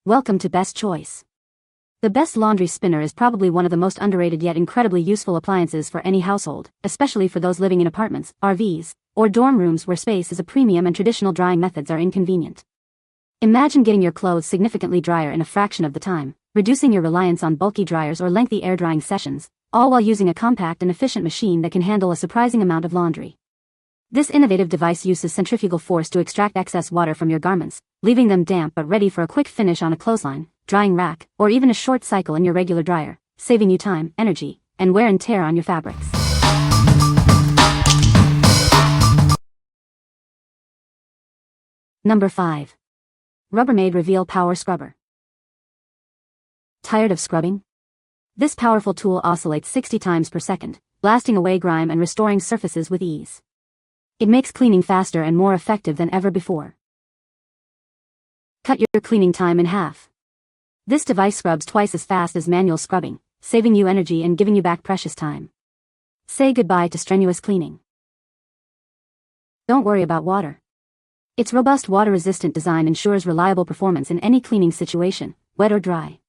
Welcome to Best Choice. The Best Laundry Spinner is probably one of the most underrated yet incredibly useful appliances for any household, especially for those living in apartments, RVs, or dorm rooms where space is a premium and traditional drying methods are inconvenient. Imagine getting your clothes significantly drier in a fraction of the time, reducing your reliance on bulky dryers or lengthy air drying sessions, all while using a compact and efficient machine that can handle a surprising amount of laundry. This innovative device uses centrifugal force to extract excess water from your garments, leaving them damp but ready for a quick finish on a clothesline, drying rack, or even a short cycle in your regular dryer, saving you time, energy, and wear and tear on your fabrics. Number 5. Rubbermaid Reveal Power Scrubber. Tired of scrubbing? This powerful tool oscillates 60 times per second, blasting away grime and restoring surfaces with ease. It makes cleaning faster and more effective than ever before. Cut your cleaning time in half. This device scrubs twice as fast as manual scrubbing, saving you energy and giving you back precious time. Say goodbye to strenuous cleaning. Don't worry about water. Its robust water-resistant design ensures reliable performance in any cleaning situation, wet or dry.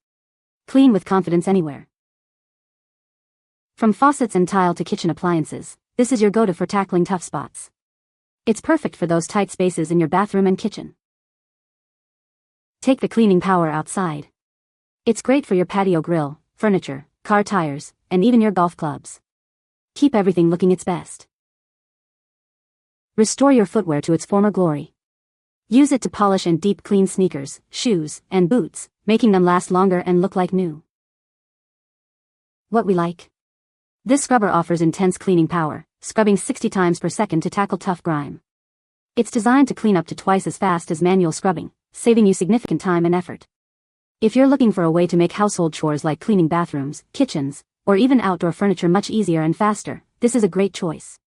Clean with confidence anywhere. From faucets and tile to kitchen appliances, this is your go-to for tackling tough spots. It's perfect for those tight spaces in your bathroom and kitchen. Take the cleaning power outside. It's great for your patio grill, furniture, car tires, and even your golf clubs. Keep everything looking its best. Restore your footwear to its former glory. Use it to polish and deep clean sneakers, shoes, and boots, making them last longer and look like new. What we like? This scrubber offers intense cleaning power, scrubbing 60 times per second to tackle tough grime. It's designed to clean up to twice as fast as manual scrubbing, saving you significant time and effort. If you're looking for a way to make household chores like cleaning bathrooms, kitchens, or even outdoor furniture much easier and faster, this is a great choice.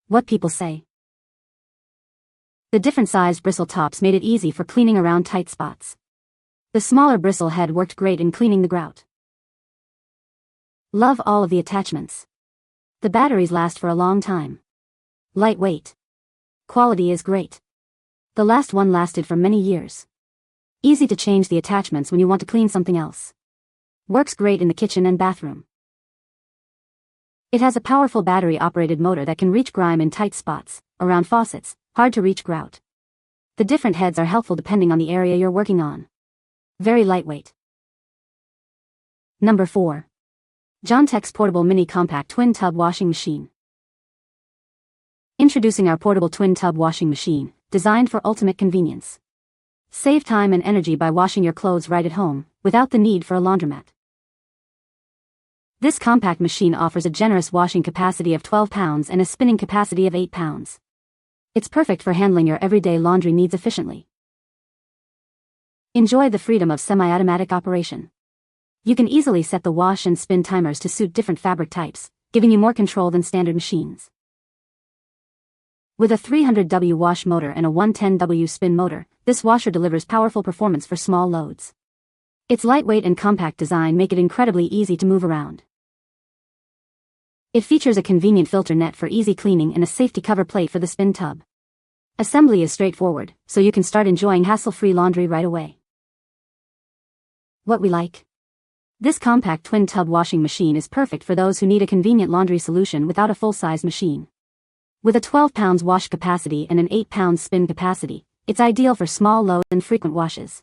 What people say. The different sized bristle tops made it easy for cleaning around tight spots. The smaller bristle head worked great in cleaning the grout. Love all of the attachments. The batteries last for a long time. Lightweight. Quality is great. The last one lasted for many years. Easy to change the attachments when you want to clean something else. Works great in the kitchen and bathroom. It has a powerful battery-operated motor that can reach grime in tight spots, around faucets, hard-to-reach grout. The different heads are helpful depending on the area you're working on. Very lightweight. Number 4. Giantex Portable Mini Compact Twin Tub Washing Machine. Introducing our portable twin tub washing machine, designed for ultimate convenience. Save time and energy by washing your clothes right at home, without the need for a laundromat. This compact machine offers a generous washing capacity of 12 pounds and a spinning capacity of 8 pounds. It's perfect for handling your everyday laundry needs efficiently. Enjoy the freedom of semi-automatic operation. You can easily set the wash and spin timers to suit different fabric types, giving you more control than standard machines. With a 300W wash motor and a 110W spin motor, this washer delivers powerful performance for small loads. Its lightweight and compact design make it incredibly easy to move around. It features a convenient filter net for easy cleaning and a safety cover plate for the spin tub. Assembly is straightforward, so you can start enjoying hassle-free laundry right away. What we like? This compact twin tub washing machine is perfect for those who need a convenient laundry solution without a full-size machine. With a 12 pounds wash capacity and an 8 pounds spin capacity, it's ideal for small loads and frequent washes.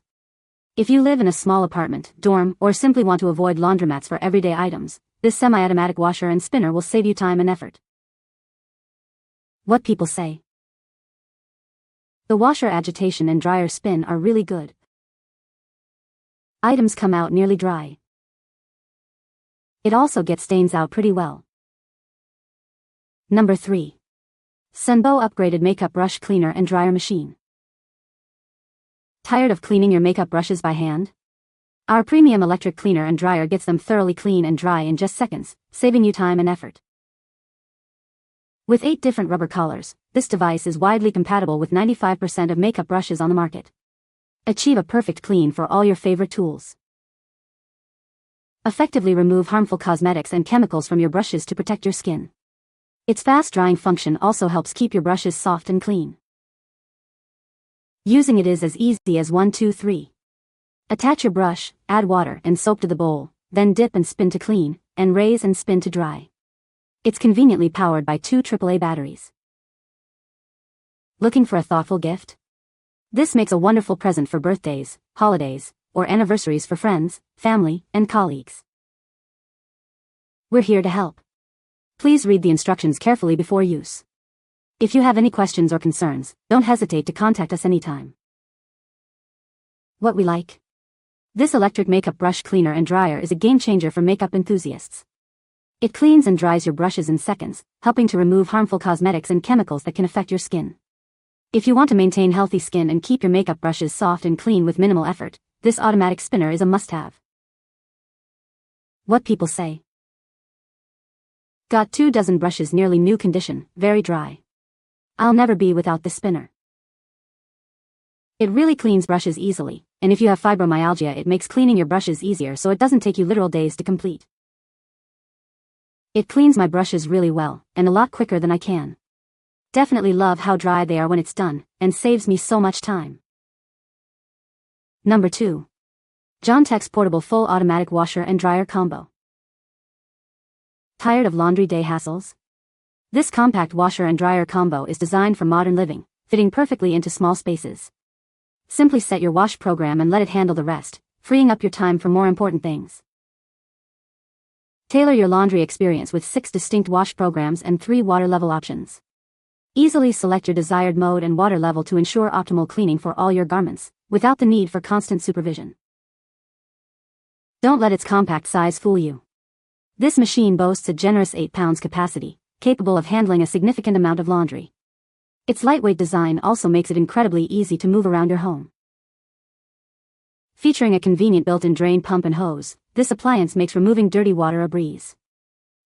If you live in a small apartment, dorm, or simply want to avoid laundromats for everyday items, this semi-automatic washer and spinner will save you time and effort. What people say. The washer agitation and dryer spin are really good. Items come out nearly dry. It also gets stains out pretty well. Number 3. Senbowe Upgraded Makeup Brush Cleaner and Dryer Machine. Tired of cleaning your makeup brushes by hand? Our premium electric cleaner and dryer gets them thoroughly clean and dry in just seconds, saving you time and effort. With 8 different rubber collars, this device is widely compatible with 95% of makeup brushes on the market. Achieve a perfect clean for all your favorite tools. Effectively remove harmful cosmetics and chemicals from your brushes to protect your skin. Its fast drying function also helps keep your brushes soft and clean. Using it is as easy as 1, 2, 3. Attach your brush, add water and soap to the bowl, then dip and spin to clean, and raise and spin to dry. It's conveniently powered by 2 AAA batteries. Looking for a thoughtful gift? This makes a wonderful present for birthdays, holidays, or anniversaries for friends, family, and colleagues. We're here to help. Please read the instructions carefully before use. If you have any questions or concerns, don't hesitate to contact us anytime. What we like? This electric makeup brush cleaner and dryer is a game changer for makeup enthusiasts. It cleans and dries your brushes in seconds, helping to remove harmful cosmetics and chemicals that can affect your skin. If you want to maintain healthy skin and keep your makeup brushes soft and clean with minimal effort, this automatic spinner is a must-have. What people say. Got 24 brushes nearly new condition, very dry. I'll never be without this spinner. It really cleans brushes easily, and if you have fibromyalgia it makes cleaning your brushes easier so it doesn't take you literal days to complete. It cleans my brushes really well, and a lot quicker than I can. Definitely love how dry they are when it's done, and saves me so much time. Number 2. Giantex Portable Full Automatic Washer and Dryer Combo. Tired of laundry day hassles? This compact washer and dryer combo is designed for modern living, fitting perfectly into small spaces. Simply set your wash program and let it handle the rest, freeing up your time for more important things. Tailor your laundry experience with 6 distinct wash programs and 3 water level options. Easily select your desired mode and water level to ensure optimal cleaning for all your garments, without the need for constant supervision. Don't let its compact size fool you. This machine boasts a generous 8 pounds capacity, capable of handling a significant amount of laundry. Its lightweight design also makes it incredibly easy to move around your home. Featuring a convenient built-in drain pump and hose, this appliance makes removing dirty water a breeze.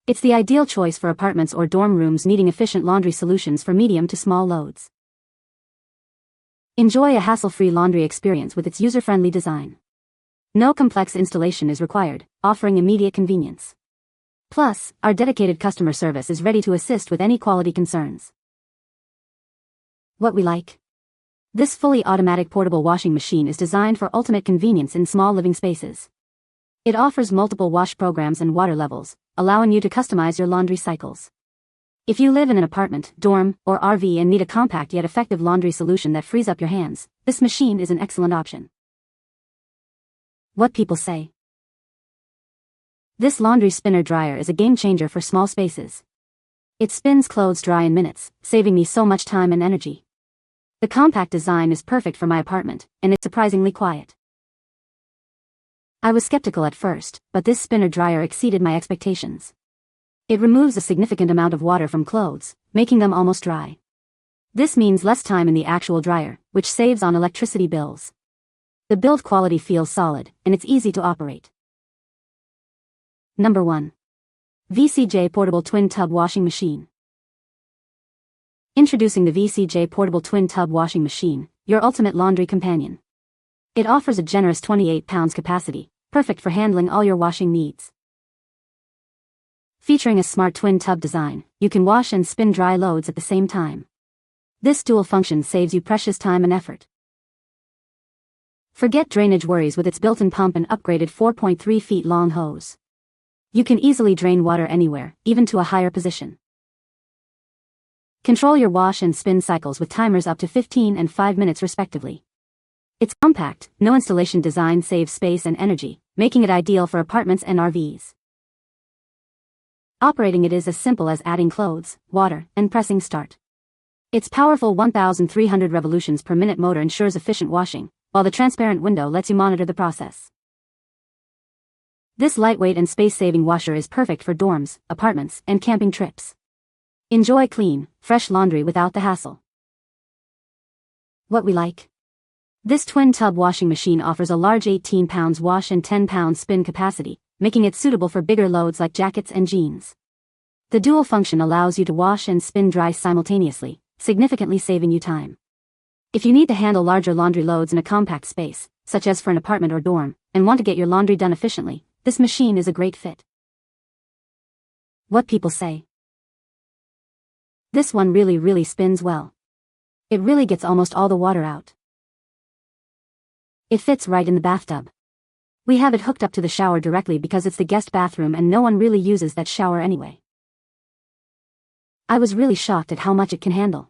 It's the ideal choice for apartments or dorm rooms needing efficient laundry solutions for medium to small loads. Enjoy a hassle-free laundry experience with its user-friendly design. No complex installation is required, offering immediate convenience. Plus, our dedicated customer service is ready to assist with any quality concerns. What we like? This fully automatic portable washing machine is designed for ultimate convenience in small living spaces. It offers multiple wash programs and water levels, allowing you to customize your laundry cycles. If you live in an apartment, dorm, or RV and need a compact yet effective laundry solution that frees up your hands, this machine is an excellent option. What people say. This laundry spinner dryer is a game changer for small spaces. It spins clothes dry in minutes, saving me so much time and energy. The compact design is perfect for my apartment, and it's surprisingly quiet. I was skeptical at first, but this spinner dryer exceeded my expectations. It removes a significant amount of water from clothes, making them almost dry. This means less time in the actual dryer, which saves on electricity bills. The build quality feels solid, and it's easy to operate. Number 1. VCJ Portable Twin Tub Washing Machine. Introducing the VCJ Portable Twin Tub Washing Machine, your ultimate laundry companion. It offers a generous 28 pounds capacity, perfect for handling all your washing needs. Featuring a smart twin tub design, you can wash and spin dry loads at the same time. This dual function saves you precious time and effort. Forget drainage worries with its built-in pump and upgraded 4.3 feet long hose. You can easily drain water anywhere, even to a higher position. Control your wash and spin cycles with timers up to 15 and 5 minutes respectively. Its compact, no installation design saves space and energy, making it ideal for apartments and RVs. Operating it is as simple as adding clothes, water, and pressing start. Its powerful 1,300 revolutions per minute motor ensures efficient washing, while the transparent window lets you monitor the process. This lightweight and space-saving washer is perfect for dorms, apartments, and camping trips. Enjoy clean, fresh laundry without the hassle. What we like? This twin tub washing machine offers a large 18 pounds wash and 10 pounds spin capacity, making it suitable for bigger loads like jackets and jeans. The dual function allows you to wash and spin dry simultaneously, significantly saving you time. If you need to handle larger laundry loads in a compact space, such as for an apartment or dorm, and want to get your laundry done efficiently, this machine is a great fit. What people say. This one really spins well. It really gets almost all the water out. It fits right in the bathtub. We have it hooked up to the shower directly because it's the guest bathroom and no one really uses that shower anyway. I was really shocked at how much it can handle.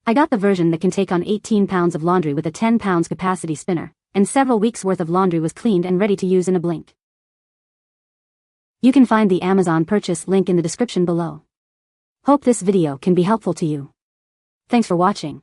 I got the version that can take on 18 pounds of laundry with a 10 pounds capacity spinner, and several weeks worth of laundry was cleaned and ready to use in a blink. You can find the Amazon purchase link in the description below. Hope this video can be helpful to you. Thanks for watching.